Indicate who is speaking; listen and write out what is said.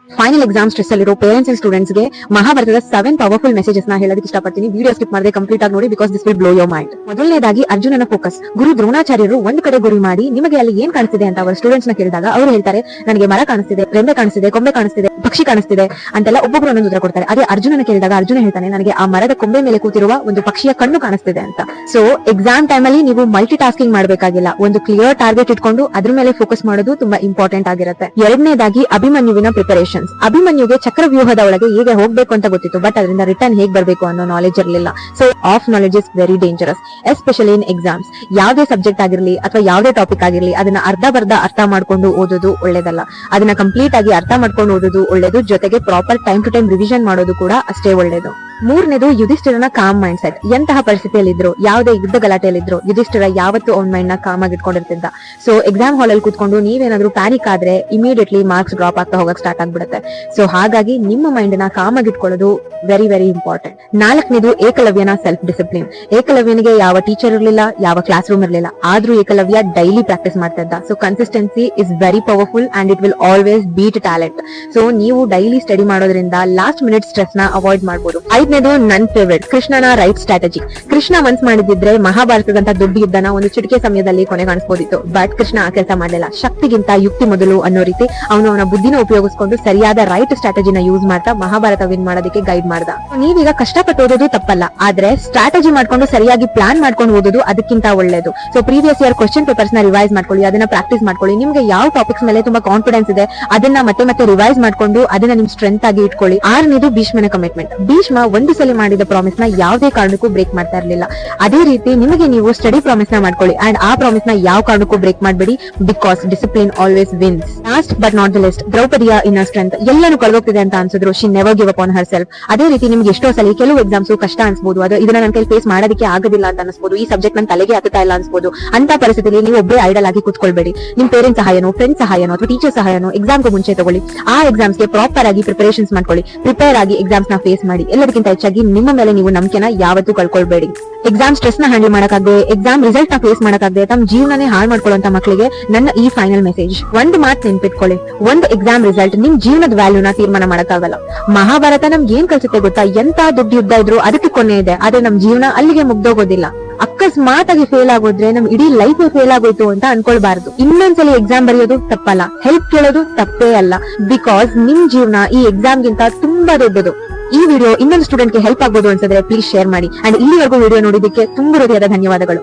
Speaker 1: Final exam stress ಅಲ್ಲಿರೋ parents and students ಗೆ ಮಹಾಭಾರತದ 7 ಪವರ್ಫುಲ್ ಮೆಸೇಜಸ್ ನ ಹೇಳೋದಕ್ಕೆ ಇಷ್ಟಪಡ್ತೀನಿ. ವಿಡಿಯೋ ಸ್ಕಿಪ್ ಮಾಡದೆ ಕಂಪ್ಲೀಟ್ ಆಗಿ ನೋಡಿ, because this will blow your mind. ಮೊದಲನೇದಾಗಿ ಅರ್ಜುನನ ಫೋಕಸ್. ಗುರು ದ್ರೋಣಾಚಾರ್ಯರು ಒಂದು ಕಡೆ ಗುರಿ ಮಾಡಿ ನಿಮಗೆ ಅಲ್ಲಿ ಏನ್ ಕಾಣಿಸ್ತಿದೆ ಅಂತ ಅವರ ಸ್ಟೂಡೆಂಟ್ಸ್ ನ ಕೇಳಿದಾಗ ಅವರು ಹೇಳ್ತಾರೆ, ನನಗೆ ಮರ ಕಾಣಿಸ್ತಿದೆ, ರೆಂಬೆ ಕಾಣಿಸ್ತಿದೆ, ಕೊಂಬೆ ಕಾಣಿಸ್ತಿದೆ, ಪಕ್ಷಿ ಕಾಣಿಸ್ತಿದೆ ಅಂತೆಲ್ಲ ಒಬ್ಬೊಬ್ರು ಒಂದೊಂದು ಉತ್ತರ ಕೊಡ್ತಾರೆ. ಅದೇ ಅರ್ಜುನನ ಕೇಳಿದಾಗ ಅರ್ಜುನ ಹೇಳ್ತಾನೆ, ನನಗೆ ಆ ಮರದ ಕೊಂಬೆ ಮೇಲೆ ಕೂತಿರುವ ಒಂದು ಪಕ್ಷಿಯ ಕಣ್ಣು ಕಾಣಿಸ್ತಿದೆ ಅಂತ. ಸೊ ಎಕ್ಸಾಮ್ ಟೈಮ್ ಅಲ್ಲಿ ನೀವು ಮಲ್ಟಿ ಟಾಸ್ಕಿಂಗ್ ಮಾಡಬೇಕಾಗಿಲ್ಲ, ಒಂದು ಕ್ಲಿಯರ್ ಟಾರ್ಗೆಟ್ ಇಟ್ಕೊಂಡು ಅದ್ರ ಮೇಲೆ ಫೋಕಸ್ ಮಾಡೋದು ತುಂಬಾ ಇಂಪಾರ್ಟೆಂಟ್ ಆಗಿರುತ್ತೆ. ಎರಡನೇದಾಗಿ ಅಭಿಮನ್ಯುವಿನ ಪ್ರಿಪರೇಷನ್ಸ್. ಅಭಿಮನ್ಯುಗೆ ಚಕ್ರವ್ಯೂಹದ ಒಳಗೆ ಹೇಗೆ ಹೋಗ್ಬೇಕು ಅಂತ ಗೊತ್ತಿತ್ತು, ಬಟ್ ಅದರಿಂದ ರಿಟರ್ನ್ ಹೇಗ್ ಬರಬೇಕು ಅನ್ನೋ ನಾಲೆಜ್ ಇರಲಿಲ್ಲ. So of knowledge is very dangerous, especially in exams. ಯಾವುದೇ ಸಬ್ಜೆಕ್ಟ್ ಆಗಿರ್ಲಿ ಅಥವಾ ಯಾವುದೇ ಟಾಪಿಕ್ ಆಗಿರ್ಲಿ, ಅದನ್ನ ಅರ್ಧ ಮಾಡ್ಕೊಂಡು ಓದೋದು ಒಳ್ಳೇದಲ್ಲ. ಅದನ್ನ ಕಂಪ್ಲೀಟ್ ಆಗಿ ಅರ್ಥ ಮಾಡ್ಕೊಂಡು ಓದೋದು ಒಳ್ಳೇದು, ಜೊತೆಗೆ proper time to time revision ಮಾಡೋದು ಕೂಡ ಅಷ್ಟೇ ಒಳ್ಳೇದು. ಮೂರನೇದು ಯುಧಿಷ್ಠಿರನ ಕಾಮ್ ಮೈಂಡ್ ಸೆಟ್. ಎಂತಹ ಪರಿಸ್ಥಿತಿಯಲ್ಲಿ ಇದ್ರು, ಯಾವುದೇ ಯುದ್ಧ ಗಲಾಟೆಯಲ್ಲಿದ್ರು, ಯುಧಿಷ್ಠಿರ ಯಾವತ್ತು ಅವ್ನ ಮೈಂಡ್ ನ ಕಾಮ್ ಆಗಿ ಇಟ್ಕೊಂಡಿರ್ತಿದ್ದ. ಸೊ ಎಕ್ಸಾಮ್ ಹಾಲ್ ಅಲ್ಲಿ ಕೂತ್ಕೊಂಡು ನೀವೇನಾದ್ರೂ ಪ್ಯಾನಿಕ್ ಆದ್ರೆ ಇಮಿಡಿಯೇಟ್ಲಿ ಮಾರ್ಕ್ಸ್ ಡ್ರಾಪ್ ಆಗ್ತಾ ಹೋಗಕ್ ಸ್ಟಾರ್ಟ್ ಆಗ್ಬಿಡುತ್ತೆ. ಸೊ ಹಾಗಾಗಿ ನಿಮ್ಮ ಮೈಂಡ್ ನ ಕಾಮ್ ಆಗಿ ಇಟ್ಕೊಳ್ಳೋದು ವೆರಿ ವೆರಿ ಇಂಪಾರ್ಟೆಂಟ್. ನಾಲ್ಕನೇದು ಏಕಲವ್ಯನ ಸೆಲ್ಫ್ ಡಿಸಿಪ್ಲಿನ್. ಏಕಲವ್ಯನಿಗೆ ಯಾವ ಟೀಚರ್ ಇರಲಿಲ್ಲ, ಯಾವ ಕ್ಲಾಸ್ ರೂಮ್ ಇರಲಿಲ್ಲ, ಆದ್ರೂ ಏಕಲವ್ಯ ಡೈಲಿ ಪ್ರಾಕ್ಟೀಸ್ ಮಾಡ್ತಾ ಇದ್ದ. So consistency is very powerful and it will always beat talent. So ನೀವು ಡೈಲಿ ಸ್ಟಡಿ ಮಾಡೋದ್ರಿಂದ ಲಾಸ್ಟ್ ಮಿನಿಟ್ ಸ್ಟ್ರೆಸ್ ನ ಅವಾಯ್ಡ್ ಮಾಡಬಹುದು. ಐದನೇದು ನನ್ ಫೇವರೇಟ್, ಕೃಷ್ಣನ ರೈಟ್ ಸ್ಟ್ರಾಟಜಿ. ಕೃಷ್ಣ ಮನ್ಸ್ ಮಾಡಿದ್ರೆ ಮಹಾಭಾರತದಂತ ದೊಡ್ಡ ಯುದ್ಧನ ಒಂದು ಚಿಟಿಕೆ ಸಮಯದಲ್ಲಿ ಕೊನೆಗಾಣಿಸಬಹುದಿತ್ತು, ಬಟ್ ಕೃಷ್ಣ ಆ ಕೆಲಸ ಮಾಡಲಿಲ್ಲ. ಶಕ್ತಿಗಿಂತ ಯುಕ್ತಿ ಮೊದಲು ಅನ್ನೋ ರೀತಿ ಅವನ ಬುದ್ಧಿನ ಉಪಯೋಗಿಸಿಕೊಂಡು ಸರಿಯಾದ ರೈಟ್ ಸ್ಟ್ರಾಟಜಿನ ಯೂಸ್ ಮಾಡ್ತಾ ಮಹಾಭಾರತ ವಿನ್ ಮಾಡೋದಕ್ಕೆ ಗೈಡ್ ಮಾಡ್ದ. ನೀವೀಗ ಕಷ್ಟಪಟ್ಟು ಓದೋದು ತಪ್ಪಲ್ಲ, ಆದ್ರೆ ಸ್ಟ್ರಾಟಜಿ ಮಾಡ್ಕೊಂಡು ಸರಿಯಾಗಿ ಪ್ಲಾನ್ ಮಾಡ್ಕೊಂಡು ಓದೋದು ಅದಕ್ಕಿಂತ ಒಳ್ಳೇದು. So previous year question papers ನ ರಿವೈಸ್ ಮಾಡ್ಕೊಳ್ಳಿ, ಅದನ್ನ ಪ್ರಾಕ್ಟೀಸ್ ಮಾಡ್ಕೊಳ್ಳಿ. ನಿಮ್ಗೆ ಯಾವ ಟಾಪಿಕ್ಸ್ ಮೇಲೆ ತುಂಬಾ ಕಾನ್ಫಿಡೆನ್ಸ್ ಇದೆ ಅದನ್ನ ಮತ್ತೆ ರಿವೈಸ್ ಮಾಡ್ಕೊಂಡು ಅದನ್ನ ನಿಮ್ ಸ್ಟ್ರೆಂತ್ ಆಗಿ ಇಟ್ಕೊಳ್ಳಿ. ಆರನೇದು ಭೀಷ್ಮನ ಕಮಿಟ್ಮೆಂಟ್. ಭೀಷ್ಮ ಒಂದು ಸಲ ಮಾಡಿದ ಪ್ರಾಮಿಸ್ ನ ಯಾವುದೇ ಕಾರಣಕ್ಕೂ ಬ್ರೇಕ್ ಮಾಡ್ತಾ ಇರಲಿಲ್ಲ. ಅದೇ ರೀತಿ ನಿಮಗೆ ನೀವು ಸ್ಟಡಿ ಪ್ರಾಮಿಸ್ ನ ಮಾಡ್ಕೊಳ್ಳಿ ಅಂಡ್ ಆ ಪ್ರಾಮಿಸ್ ನ ಯಾವ ಕಾರಣಕ್ಕೂ ಬ್ರೇಕ್ ಮಾಡಬೇಡಿ, because discipline always wins. Last but not the least, ದ್ರೌಪದಿಯ ಇನ್ನರ್ ಸ್ಟ್ರೆಂತ್. ಎಲ್ಲಾನು ಕಳೆದೋಗ್ತಿದೆ ಅಂತ ಅನ್ಸಿದ್ರು she never give up on herself. ಅದೇ ರೀತಿ ನಿಮ್ಗೆ ಎಷ್ಟೋ ಸಲ ಕೆಲವು ಎಕ್ಸಾಮ್ಸ್ ಕಷ್ಟ ಅನ್ಸ್ಬೋದು, ಅದು ಇದನ್ನ ನನ್ನ ಕೈ ಫೇಸ್ ಮಾಡೋದಕ್ಕೆ ಆಗೋದಿಲ್ಲ ಅಂತ ಅನ್ಸ್ಬೋದು, ಈ ಸಬ್ಜೆಕ್ಟ್ ನನ್ನ ತಲೆಗೆ ಹತ್ತಾ ಇಲ್ಲ ಅನ್ಸ್ಬೋದು. ಅಂತ ಪರಿಸ್ಥಿತಿಯಲ್ಲಿ ನೀವು ಒಬ್ಬರೇ ಐಡಲ್ ಆಗಿ ಕೂತ್ಕೊಳ್ಬೇಡಿ. ನಿಮ್ ಪೇರೆಂಟ್ಸ್ ಸಹಾಯನೋ, ಫ್ರೆಂಡ್ಸ್ ಸಹಾಯನೋ ಅಥವಾ ಟೀಚರ್ ಸಹಾಯನೋ ಎಕ್ಸಾಮ್ಗೂ ಮುಂಚೆ ತಗೊಳ್ಳಿ. ಆ ಎಕ್ಸಾಮ್ಸ್ ಗೆ ಪ್ರಾಪರ್ ಆಗಿ ಪ್ರಿಪರೇಷನ್ಸ್ ಮಾಡ್ಕೊಳ್ಳಿ, ಪ್ರಿಪೇರ್ ಆಗಿ ಎಕ್ಸಾಮ್ಸ್ ನ ಫೇಸ್ ಮಾಡಿ. ಎಲ್ಲದಕ್ಕಿಂತ ಹೆಚ್ಚಾಗಿ ನಿಮ್ಮ ಮೇಲೆ ನೀವು ನಂಬಿಕೆನ ಯಾವತ್ತೂ ಕಳ್ಕೊಳ್ಬೇಡಿ. ಎಕ್ಸಾಮ್ ಸ್ಟ್ರೆಸ್ ನ ಹ್ಯಾಂಡಲ್ ಮಾಡಕ್ಕಾಗದೆ, ಎಕ್ಸಾಮ್ ರಿಸಲ್ಟ್ ನ ಫೇಸ್ ಮಾಡಕ್ಕಾಗದೆ ತಮ್ಮ ಜೀವನನೇ ಹಾಳು ಮಾಡ್ಕೊಳ್ಳುವಂತ ಮಕ್ಕಳಿಗೆ ನನ್ನ ಈ ಫೈನಲ್ ಮೆಸೇಜ್. ಒಂದು ಮಾತು ನೆನ್ಪಿಟ್ಕೊಳ್ಳಿ, ಒಂದು ಎಕ್ಸಾಮ್ ರಿಸಲ್ಟ್ ನಿಮ್ ಜೀವನದ ವ್ಯಾಲ್ಯೂನ ತೀರ್ಮಾನ ಮಾಡಕ್ಕಾಗಲ್ಲ. ಮಹಾಭಾರತ ನಮ್ಗೆ ಏನ್ ಕಲ್ಸುತ್ತೆ ಗೊತ್ತಾ, ಎಂತ ದೊಡ್ಡ ಯುದ್ಧ ಇದ್ರು ಅದಕ್ಕೆ ಕೊನೆ ಇದೆ, ಆದ್ರೆ ನಮ್ ಜೀವನ ಅಲ್ಲಿಗೆ ಮುಗ್ದೋಗೋದಿಲ್ಲ. ಅಕಸ್ಮಾತ್ ಆಗಿ ಫೇಲ್ ಆಗೋದ್ರೆ ನಮ್ ಇಡೀ ಲೈಫ್ ಫೇಲ್ ಆಗೋಯ್ತು ಅಂತ ಅನ್ಕೊಳ್ಬಾರ್ದು. ಇನ್ನೊಂದ್ಸಲಿ ಎಕ್ಸಾಮ್ ಬರೆಯೋದು ತಪ್ಪಲ್ಲ, ಹೆಲ್ಪ್ ಕೇಳೋದು ತಪ್ಪೇ ಅಲ್ಲ, ಬಿಕಾಸ್ ನಿಮ್ ಜೀವನ ಈ ಎಕ್ಸಾಮ್ ಗಿಂತ ತುಂಬಾ ದೊಡ್ಡದು. ಈ ವಿಡಿಯೋ ಇನ್ನೊಂದು ಸ್ಟೂಡೆಂಟ್ ಗೆ ಹೆಲ್ಪ್ ಆಗ್ಬೋದು ಅನ್ಸಿದ್ರೆ ಪ್ಲೀಸ್ ಶೇರ್ ಮಾಡಿ. ಅಂಡ್ ಇಲ್ಲಿವರೆಗೂ ವಿಡಿಯೋ ನೋಡಿದ್ದಕ್ಕೆ ತುಂಬಾ ಹೃದಯದ ಧನ್ಯವಾದಗಳು.